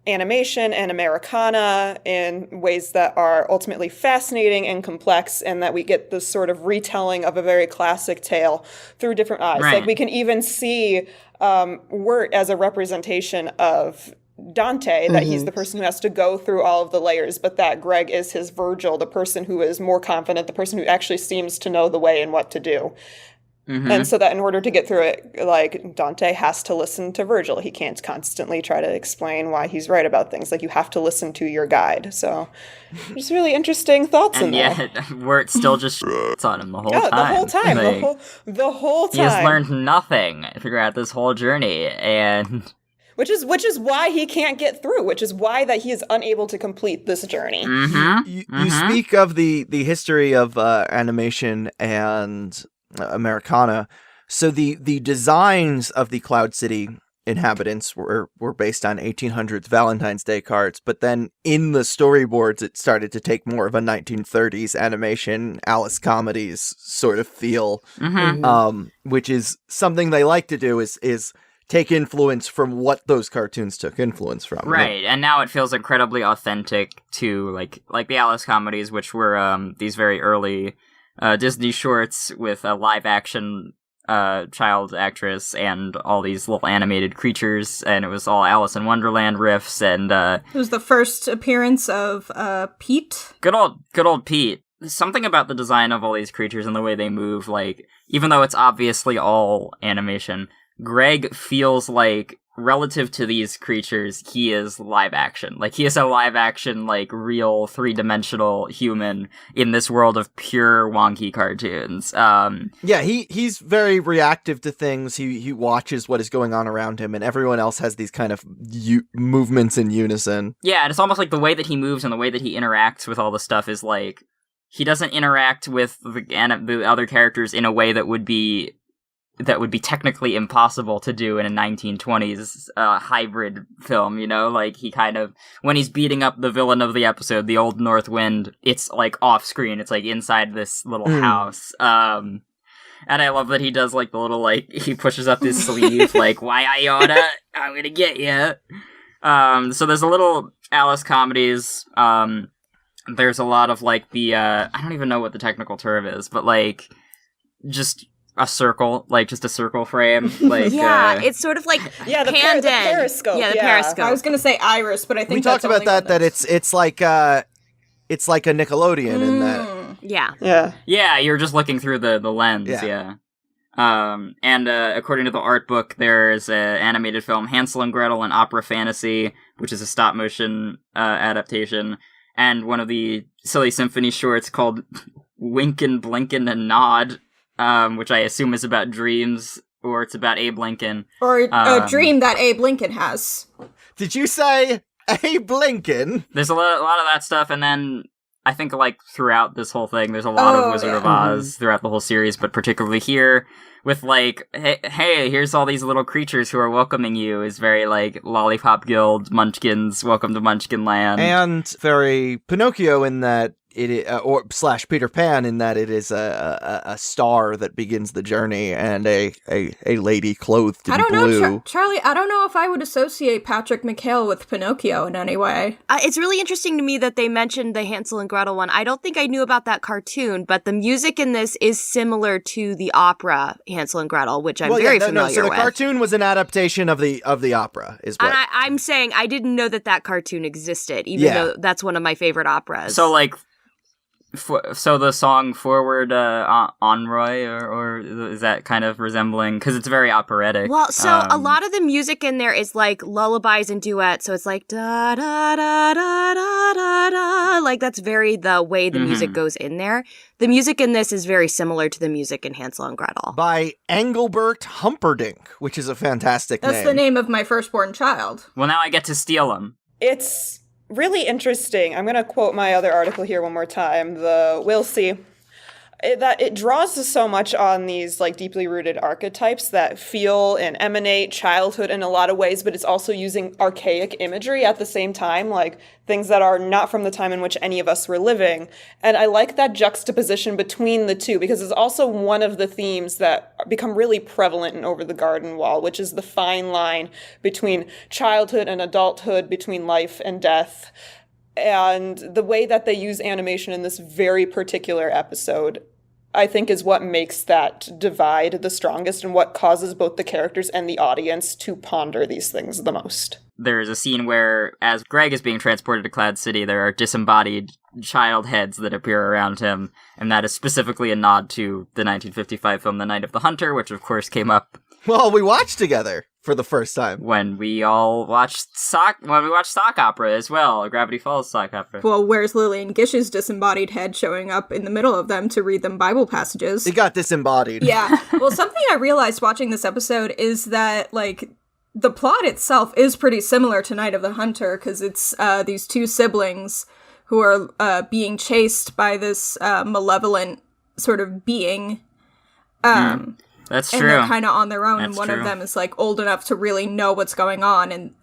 S6: animation and Americana in ways that are ultimately fascinating and complex, and that we get this sort of retelling of a very classic tale through different eyes. Like we can even see Wirt as a representation of Dante, that he's the person who has to go through all of the layers, but that Greg is his Virgil, the person who is more confident, the person who actually seems to know the way and what to do. And so that in order to get through it, like, Dante has to listen to Virgil. He can't constantly try to explain why he's right about things. Like, you have to listen to your guide. So there's really interesting thoughts in there.
S4: And yet, Wirt still just on him the whole time.
S6: The whole time.
S4: Like,
S6: the whole time.
S4: He has learned nothing throughout this whole journey, and...
S6: Which is why he can't get through, which is why that he is unable to complete this journey.
S1: You speak of the history of animation and Americana. So the designs of the Cloud City inhabitants were based on 1800s Valentine's Day cards, but then in the storyboards it started to take more of a 1930s animation, Alice comedies sort of feel, which is something they like to do is take influence from what those cartoons took influence from.
S4: Right, and now it feels incredibly authentic to like the Alice comedies, which were these very early Disney shorts with a live-action child actress and all these little animated creatures, and it was all Alice in Wonderland riffs, and
S3: it was the first appearance of Pete.
S4: Good old Pete. There's something about the design of all these creatures and the way they move, like, even though it's obviously all animation, Greg feels like, relative to these creatures, he is live action. Like, he is a live action, like, real 3-dimensional human in this world of pure wonky cartoons.
S1: Yeah, he's very reactive to things. He watches what is going on around him, and everyone else has these kind of movements in unison.
S4: Yeah, and it's almost like the way that he moves and the way that he interacts with all the stuff is like, he doesn't interact with the other characters in a way that would be technically impossible to do in a 1920s hybrid film, you know? Like, he kind of, when he's beating up the villain of the episode, the Old North Wind, it's, like, off-screen. It's, like, inside this little house. And I love that he does, like, the little, like, he pushes up his sleeve, like, why, Iota? I'm gonna get ya. So there's a little Alice comedies. There's a lot of, like, the, I don't even know what the technical term is, but, like, just... a circle, like just a circle frame, like
S5: it's sort of like
S6: the periscope.
S5: Yeah, the periscope.
S3: I was gonna say iris, but I think
S1: we talked about that it's like a Nickelodeon in that.
S5: Yeah.
S4: You're just looking through the lens. Yeah. And according to the art book, there's an animated film, Hansel and Gretel, an opera fantasy, which is a stop motion adaptation, and one of the Silly Symphony shorts called Winkin', Blinkin' and Nod. Which I assume is about dreams, or it's about Abe Lincoln.
S3: Or a dream that Abe Lincoln has.
S1: Did you say Abe Lincoln?
S4: There's a lot of that stuff, and then I think, like, throughout this whole thing, there's a lot of Wizard of Oz throughout the whole series, but particularly here, with, like, hey, here's all these little creatures who are welcoming you, is very, like, Lollipop Guild, Munchkins, Welcome to Munchkin Land.
S1: And very Pinocchio in that or / Peter Pan in that it is a star that begins the journey and a lady clothed in blue.
S3: Know, Charlie, I don't know if I would associate Patrick McHale with Pinocchio in any way.
S5: It's really interesting to me that they mentioned the Hansel and Gretel one. I don't think I knew about that cartoon, but the music in this is similar to the opera Hansel and Gretel, which I'm very familiar with.
S1: So the cartoon was an adaptation of the opera, is what.
S5: And I'm saying I didn't know that cartoon existed, even though that's one of my favorite operas.
S4: So, like, so the song Forward Enroy, or is that kind of resembling, because it's very operatic?
S5: Well, so a lot of the music in there is like lullabies and duets, so it's like da da da da da da da, like that's very the way the music goes in there. The music in this is very similar to the music in Hansel and Gretel.
S1: By Engelbert Humperdinck, which is a fantastic name.
S3: That's the name of my firstborn child.
S4: Well, now I get to steal them.
S6: It's really interesting. I'm going to quote my other article here one more time. We'll see. That it draws so much on these like deeply rooted archetypes that feel and emanate childhood in a lot of ways, but it's also using archaic imagery at the same time, like things that are not from the time in which any of us were living. And I like that juxtaposition between the two, because it's also one of the themes that become really prevalent in Over the Garden Wall, which is the fine line between childhood and adulthood, between life and death. And the way that they use animation in this very particular episode I think is what makes that divide the strongest and what causes both the characters and the audience to ponder these things the most.
S4: There's a scene where, as Greg is being transported to Cloud City, there are disembodied child heads that appear around him, and that is specifically a nod to the 1955 film The Night of the Hunter, which of course came up
S1: Well, we watched together for the first time.
S4: when we all watched sock opera as well, Gravity Falls sock opera.
S3: Well, where's Lillian Gish's disembodied head showing up in the middle of them to read them Bible passages?
S1: It got disembodied.
S3: Yeah. Well, something I realized watching this episode is that, like, the plot itself is pretty similar to Night of the Hunter, because it's these two siblings who are being chased by this malevolent sort of being.
S4: That's
S3: and
S4: true.
S3: they're kind of on their own,
S4: That's
S3: and one
S4: true.
S3: of them is, like, old enough to really know what's going on, and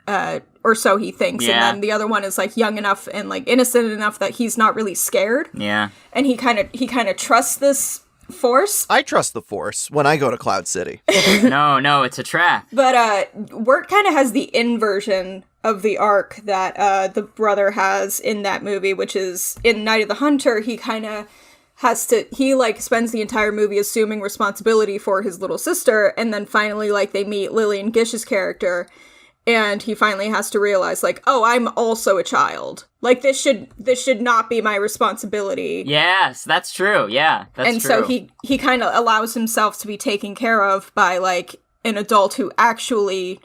S3: or so he thinks,
S4: Yeah.
S3: and then the other one is, like, young enough and, like, innocent enough that he's not really scared,
S4: Yeah.
S3: and he kind of trusts this force.
S1: I trust the Force when I go to Cloud City.
S4: No, it's a trap.
S3: But Wirt kind of has the inversion of the arc that the brother has in that movie, which is in Night of the Hunter, he kind of spends the entire movie assuming responsibility for his little sister, and then finally, like, they meet Lillian Gish's character, and he finally has to realize, like, oh, I'm also a child. Like, this should not be my responsibility.
S4: Yes, that's true. Yeah, that's
S3: And
S4: true.
S3: so he kind of allows himself to be taken care of by, like, an adult who actually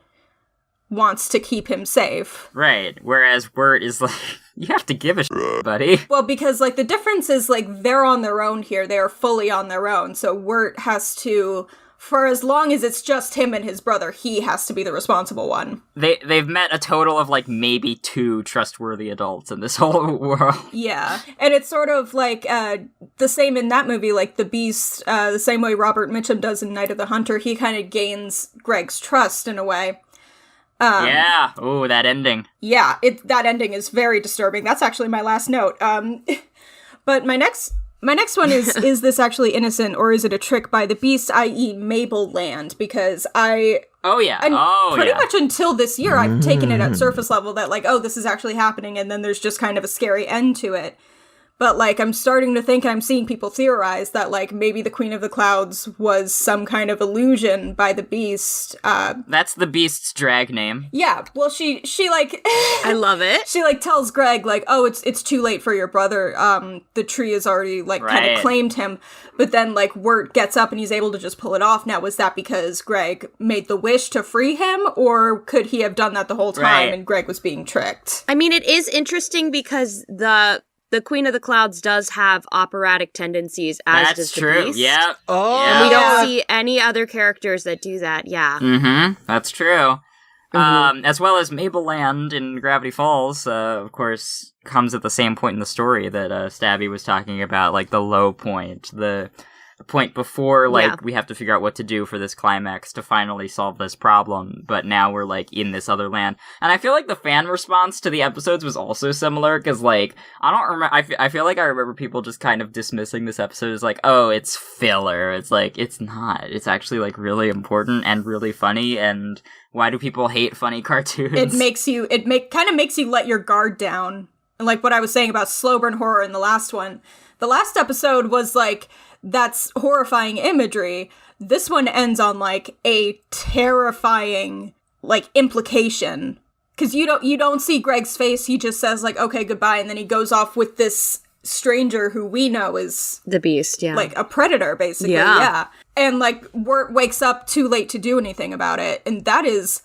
S3: wants to keep him safe.
S4: Right. Whereas Wirt is like, you have to give a shit, buddy.
S3: Well, because, like, the difference is, like, they're on their own here. They are fully on their own. So Wirt has to, for as long as it's just him and his brother, he has to be the responsible one.
S4: They've met a total of, like, maybe 2 trustworthy adults in this whole world.
S3: Yeah. And it's sort of like the same in that movie, like the Beast, the same way Robert Mitchum does in Night of the Hunter. He kind of gains Greg's trust in a way.
S4: Yeah. Ooh, that ending.
S3: Yeah, that ending is very disturbing. That's actually my last note. But my next one is this actually innocent, or is it a trick by the Beast, i.e. Mabel Land? Because pretty much until this year, I've taken it at surface level that, like, oh, this is actually happening, and then there's just kind of a scary end to it. But, like, I'm starting to think, and I'm seeing people theorize that, like, maybe the Queen of the Clouds was some kind of illusion by the Beast.
S4: That's the Beast's drag name.
S3: Yeah, well, she like...
S5: I love it.
S3: She, like, tells Greg, like, oh, it's too late for your brother. The tree has already, like, kind
S4: Right.
S3: of claimed him. But then, like, Wirt gets up and he's able to just pull it off. Now, was that because Greg made the wish to free him? Or could he have done that the whole time
S4: Right.
S3: and Greg was being tricked?
S5: I mean, it is interesting because the Queen of the Clouds does have operatic tendencies, as
S4: That's
S5: does the
S4: true.
S5: Beast.
S4: Yeah.
S1: Oh,
S4: Yeah.
S5: And we don't see any other characters that do that, yeah.
S4: Mm-hmm. That's true. As well as Mabel Land in Gravity Falls, of course, comes at the same point in the story that Stabby was talking about, like the low point, the point before, like,
S5: Yeah.
S4: we have to figure out what to do for this climax to finally solve this problem, but now we're, like, in this other land. And I feel like the fan response to the episodes was also similar, because, like, I don't remember, I feel like I remember people just kind of dismissing this episode as, like, oh, it's filler. It's like, it's not. It's actually, like, really important and really funny, and why do people hate funny cartoons?
S3: It kind of makes you let your guard down. And like what I was saying about slow burn horror in the last one. The last episode was like, that's horrifying imagery. This one ends on, like, a terrifying, like, implication. Because you don't see Greg's face. He just says, like, okay, goodbye, and then he goes off with this stranger who we know is
S5: The Beast, yeah.
S3: like a predator, basically. Yeah. And, like, Wirt wakes up too late to do anything about it, and that is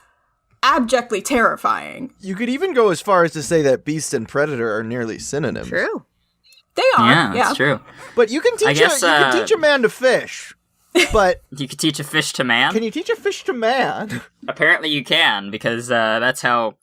S3: abjectly terrifying.
S1: You could even go as far as to say that Beast and Predator are nearly synonyms.
S5: True.
S3: They are.
S4: Yeah, that's true.
S1: But you can teach you can teach a man to fish. But
S4: You could teach a fish to man?
S1: can you teach a fish to man?
S4: Apparently you can, because that's how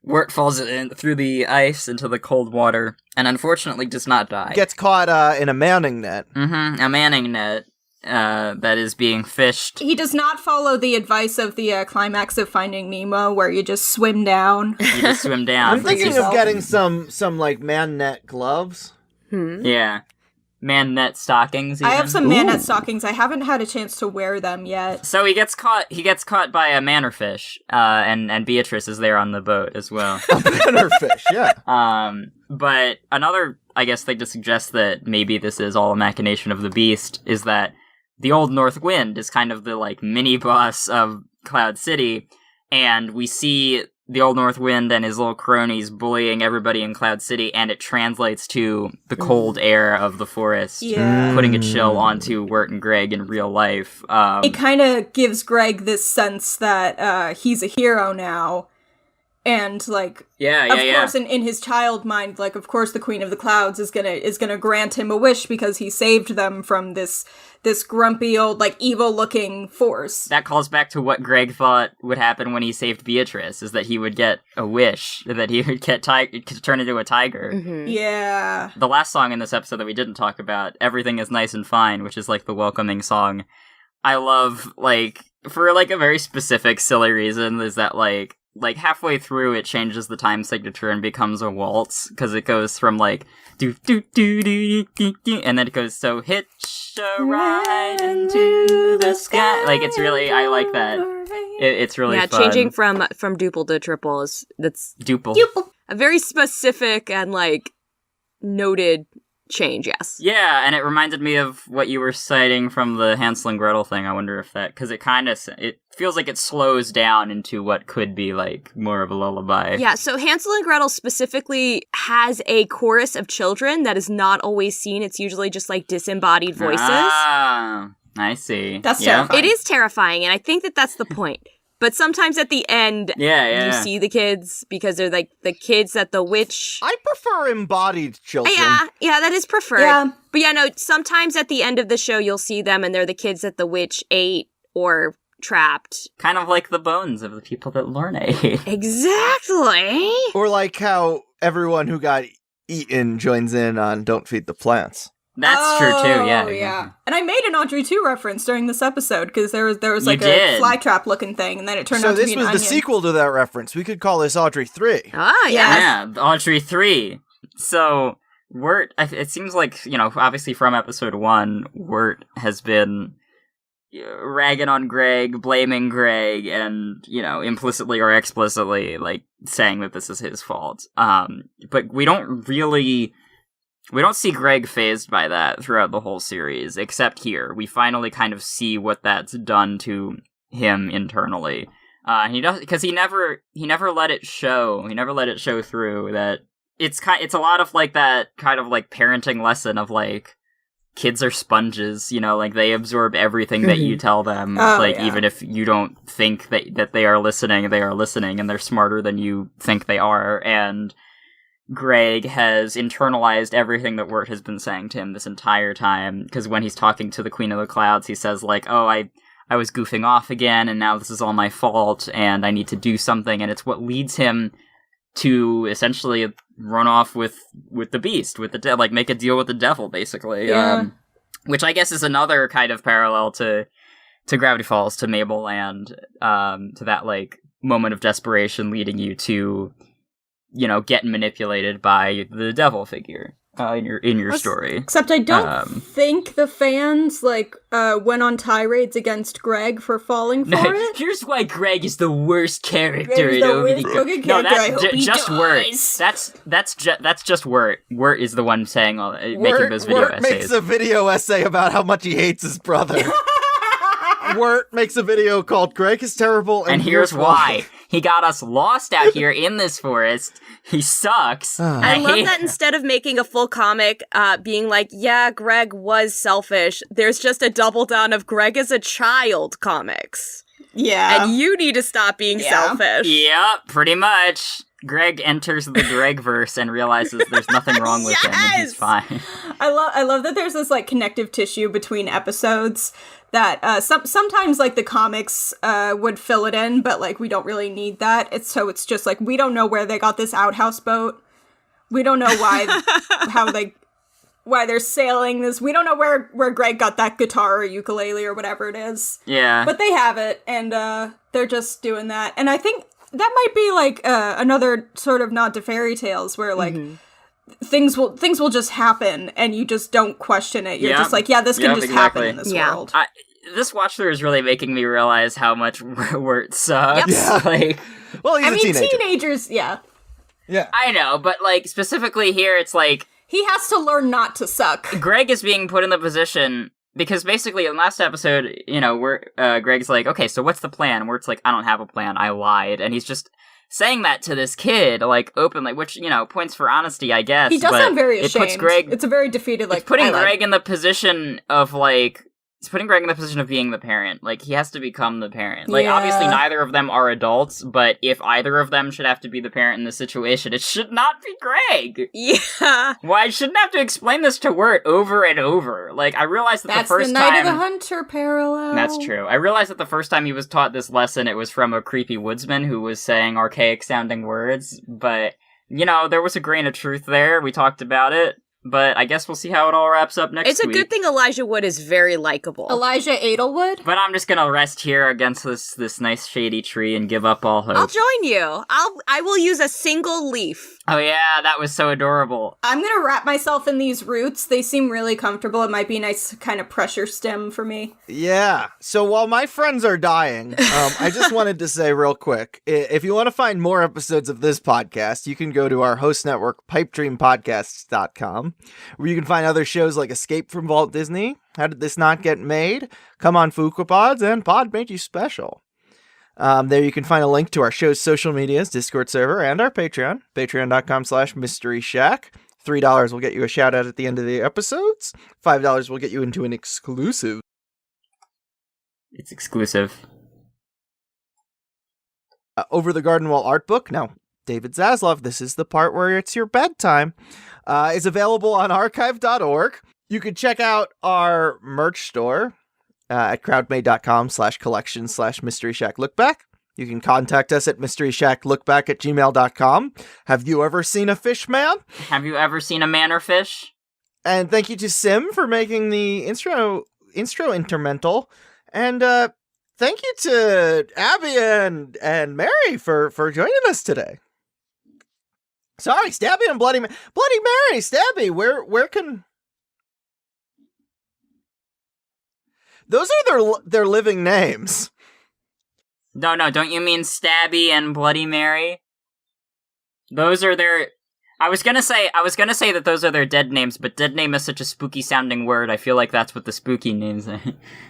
S4: Wirt falls through the ice into the cold water, and unfortunately does not die.
S1: Gets caught in a manning net.
S4: Mm-hmm, a manning net that is being fished.
S3: He does not follow the advice of the climax of Finding Nemo, where you just swim down.
S4: You just swim down.
S1: I'm thinking of getting some like man net gloves.
S4: Yeah. man-net stockings. Even.
S3: I have some man-net stockings. I haven't had a chance to wear them yet.
S4: So he gets caught by a mannerfish, and Beatrice is there on the boat as well.
S1: A bannerfish, yeah.
S4: But another, I guess, thing to suggest that maybe this is all a machination of the Beast is that the Old North Wind is kind of the, like, mini-boss of Cloud City, and we see the Old North Wind and his little cronies bullying everybody in Cloud City, and it translates to the cold air of the forest, putting a chill onto Wirt and Greg in real life.
S3: It kind of gives Greg this sense that he's a hero now, and like, of course, in his child mind, like, of course, the Queen of the Clouds is gonna grant him a wish because he saved them from this grumpy old, like, evil-looking force.
S4: That calls back to what Greg thought would happen when he saved Beatrice, is that he would get a wish, that he would get turn into a tiger.
S3: Mm-hmm. Yeah.
S4: The last song in this episode that we didn't talk about, Everything is Nice and Fine, which is, like, the welcoming song. I love, like, for, like, a very specific, silly reason, is that, like, halfway through it changes the time signature and becomes a waltz, because it goes from, like, do do do do do do, and then it goes, so hitch a ride into the sky. Like, it's really, I like that. It's really fun.
S5: Changing from duple to triple that's
S4: duple.
S5: A very specific and, like, noted change, yes.
S4: Yeah, and it reminded me of what you were citing from the Hansel and Gretel thing. I wonder if that, because it feels like it slows down into what could be, like, more of a lullaby.
S5: Yeah, so Hansel and Gretel specifically has a chorus of children that is not always seen. It's usually just, like, disembodied voices.
S4: Ah, I see.
S3: That's terrifying.
S5: It is terrifying, and I think that that's the point. But sometimes at the end, you see the kids, because they're, like, the kids that the witch...
S1: I prefer embodied children.
S5: Yeah, that is preferred.
S3: Yeah.
S5: But yeah, no, sometimes at the end of the show, you'll see them, and they're the kids that the witch ate or trapped.
S4: Kind of like the bones of the people that Lorna ate.
S5: Exactly!
S1: Or like how everyone who got eaten joins in on Don't Feed the Plants.
S4: That's true too, yeah.
S3: Yeah. And I made an Audrey 2 reference during this episode, because there was like a fly trap looking thing, and then it turned out to be an onion.
S1: So this was the sequel to that reference. We could call this Audrey 3.
S5: Ah,
S4: yeah. Yeah, Audrey 3. So, Wirt, it seems like, you know, obviously from episode 1, Wirt has been ragging on Greg, blaming Greg, and, you know, implicitly or explicitly, like, saying that this is his fault. But we don't see Greg fazed by that throughout the whole series, except here. We finally kind of see what that's done to him internally. He does, because he never let it show. He never let it show through that it's a lot of like that kind of like parenting lesson of like kids are sponges, you know, like they absorb everything that you tell them. Even if you don't think that they are listening, and they're smarter than you think they are. And Greg has internalized everything that Wirt has been saying to him this entire time, because when he's talking to the Queen of the Clouds, he says like, oh, I was goofing off again, and now this is all my fault, and I need to do something, and it's what leads him to essentially run off with the beast, with the like make a deal with the devil, basically.
S3: Yeah.
S4: Which I guess is another kind of parallel to Gravity Falls, to Mabel, and to that like moment of desperation leading you to, you know, get manipulated by the devil figure in your story.
S3: Except I don't think the fans like went on tirades against Greg for falling for it.
S4: Here's why Greg is the worst character in OVD. No, that's just Wirt. That's just Wirt. Wirt is the one saying making those video essays.
S1: Wirt makes a video essay about how much he hates his brother. Wirt makes a video called Greg is terrible, and
S4: here's why. He got us lost out here in this forest. He sucks.
S5: I love that instead of making a full comic being like, yeah, Greg was selfish, there's just a double down of Greg as a child comics.
S3: Yeah.
S5: And you need to stop being selfish.
S4: Yeah, pretty much. Greg enters the Gregverse and realizes there's nothing wrong with him and he's fine.
S3: I love that there's this like connective tissue between episodes that sometimes like the comics would fill it in, but like we don't really need that. It's just like we don't know where they got this outhouse boat. We don't know why they're sailing this. We don't know where Greg got that guitar or ukulele or whatever it is.
S4: Yeah.
S3: But they have it, and they're just doing that. And I think that might be like another sort of nod to fairy tales where like things will just happen, and you just don't question it. You're just like, yeah, this can just happen in this world.
S4: This watch through is really making me realize how much Wirt sucks.
S1: Yeah.
S4: Like,
S1: well, he's a teenager.
S3: Teenagers, yeah.
S1: Yeah.
S4: I know, but like specifically here, it's like
S3: he has to learn not to suck.
S4: Greg is being put in the position because basically in last episode, you know, where Greg's like, okay, so what's the plan? Where it's like, I don't have a plan, I lied, and he's just saying that to this kid, like, openly, which, you know, points for honesty, I guess.
S3: He does sound very ashamed.
S4: It puts Greg,
S3: it's a very defeated, like,
S4: it's putting Greg in the position of, like, it's putting Greg in the position of being the parent. Like, he has to become the parent. Like, obviously neither of them are adults, but if either of them should have to be the parent in this situation, it should not be Greg.
S5: Yeah.
S4: Why I shouldn't have to explain this to Wirt over and over. Like, I realized that the first time...
S3: That's the Night of the Hunter parallel.
S4: That's true. I realized that the first time he was taught this lesson, it was from a creepy woodsman who was saying archaic-sounding words, but, you know, there was a grain of truth there. We talked about it. But I guess we'll see how it all wraps up next week.
S5: It's a good thing Elijah Wood is very likable.
S3: Elijah Edelwood?
S4: But I'm just gonna rest here against this nice shady tree and give up all hope.
S5: I'll join you. I will use a single leaf.
S4: Oh yeah, that was so adorable.
S3: I'm gonna wrap myself in these roots. They seem really comfortable. It might be a nice kind of pressure stem for me.
S1: Yeah. So while my friends are dying, I just wanted to say real quick, if you want to find more episodes of this podcast, you can go to our host network, pipedreampodcasts.com, where you can find other shows like Escape from Walt Disney, How Did This Not Get Made, Come on Fuquapods, and Pod Made You Special. There you can find a link to our show's social medias, Discord server, and our Patreon, patreon.com/Mystery Shack. $3 will get you a shout out at the end of the episodes. $5 will get you into an exclusive.
S4: It's exclusive.
S1: Over the Garden Wall art book. Now, David Zaslav, this is the part where it's your bedtime, is available on archive.org. You can check out our merch store at crowdmade.com/collection/Mystery Shack Lookback. You can contact us at mysteryshacklookback@gmail.com. Have you ever seen a fish man?
S4: Have you ever seen a man or fish?
S1: And thank you to Sim for making the intro intermental. And thank you to Abby and Mary for joining us today. Sorry, Stabby and Bloody Mary, Stabby, where can... Those are their living names.
S4: No, don't you mean Stabby and Bloody Mary? Those are their... I was gonna say that those are their dead names, but dead name is such a spooky sounding word. I feel like that's what the spooky names are.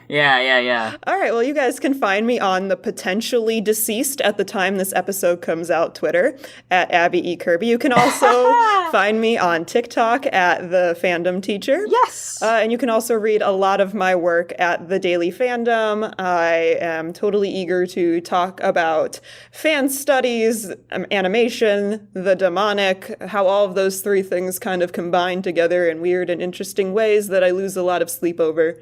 S4: Yeah.
S6: All right, well, you guys can find me on the potentially deceased at the time this episode comes out Twitter at Abby E. Kirby. You can also find me on TikTok at the Fandom Teacher.
S3: Yes.
S6: And you can also read a lot of my work at the Daily Fandom. I am totally eager to talk about fan studies, animation, the demonic, how all of those three things kind of combine together in weird and interesting ways that I lose a lot of sleep over.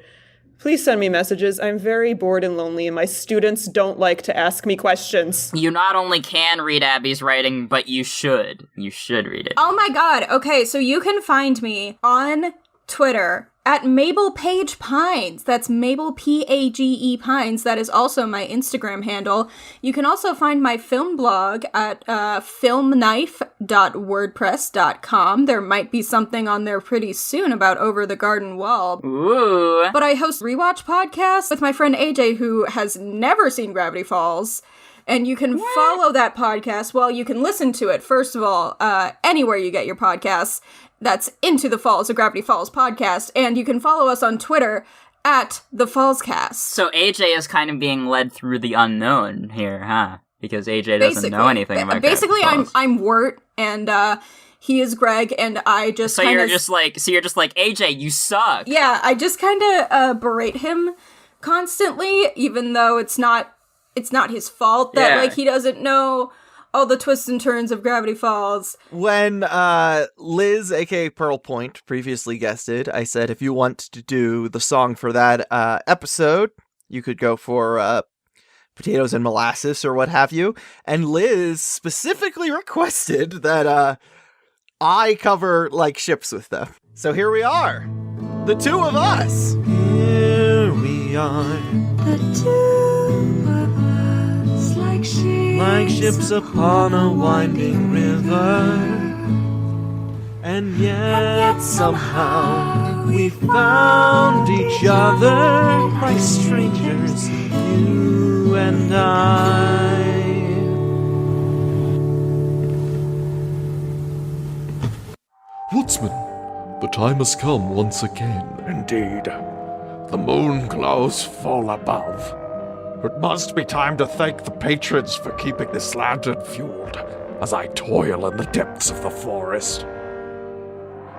S6: Please send me messages. I'm very bored and lonely, and my students don't like to ask me questions.
S4: You not only can read Abby's writing, but you should. You should read it.
S3: Oh my god. Okay, so you can find me on Twitter at Mabel Page Pines. That's Mabel Page Pines. That is also my Instagram handle. You can also find my film blog at filmknife.wordpress.com. There might be something on there pretty soon about Over the Garden Wall.
S4: Ooh.
S3: But I host rewatch podcasts with my friend AJ, who has never seen Gravity Falls. And you can follow that podcast. Well, you can listen to it, first of all, anywhere you get your podcasts. That's Into the Falls, a Gravity Falls podcast. And you can follow us on Twitter at The Fallscast.
S4: So AJ is kind of being led through the unknown here, huh? Because AJ doesn't know anything about
S3: basically,
S4: Gravity Falls.
S3: I'm Wirt, and he is Greg, and I just
S4: you're just like AJ, you suck.
S3: Yeah, I just kind of berate him constantly, even though it's not his fault that like he doesn't know all the twists and turns of Gravity Falls.
S1: When Liz, aka Pearl Point, previously guested, I said if you want to do the song for that episode, you could go for Potatoes and Molasses or what have you. And Liz specifically requested that I cover like ships with them. So here we are, the two of us. Here we are,
S8: The two of us, like ships
S1: upon a winding river. And yet somehow we found each other like strangers, you and I.
S10: Woodsman, the time has come once again.
S7: Indeed. The moon glows full above. It must be time to thank the patrons for keeping this lantern fueled as I toil in the depths of the forest.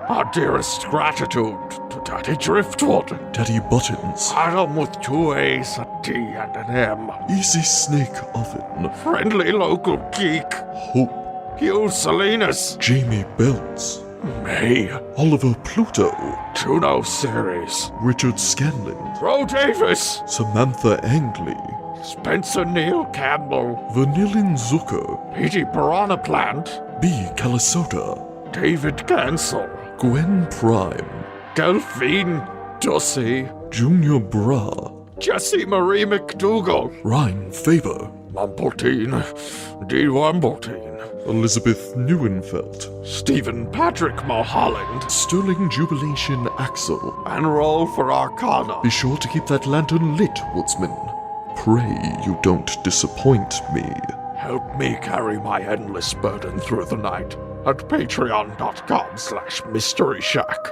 S7: Our dearest gratitude to Daddy Driftwood.
S10: Daddy Buttons.
S7: Adam with 2 A's, a D, and an M.
S10: Easy Snake Oven.
S7: Friendly local geek.
S10: Hope.
S7: Hugh Salinas.
S10: Jamie Belts.
S7: May.
S10: Oliver Pluto.
S7: Tuno Series.
S10: Richard Scanlon.
S7: Ro Davis.
S10: Samantha Angley.
S7: Spencer Neil Campbell.
S10: Vanillin Zucker.
S7: Petey Piranha Plant.
S10: B. Calisota.
S7: David Gansel.
S10: Gwen Prime.
S7: Delphine Dussy.
S10: Junior Bra.
S7: Jessie Marie McDougall.
S10: Ryan Faber.
S7: Mumbletine. D. Wumbletine.
S10: Elizabeth Neuenfeld.
S7: Stephen Patrick Mulholland.
S10: Sterling Jubilation Axel.
S7: And roll for Arcana.
S10: Be sure to keep that lantern lit, Woodsman. Pray you don't disappoint me.
S7: Help me carry my endless burden through the night at patreon.com/mysteryshack.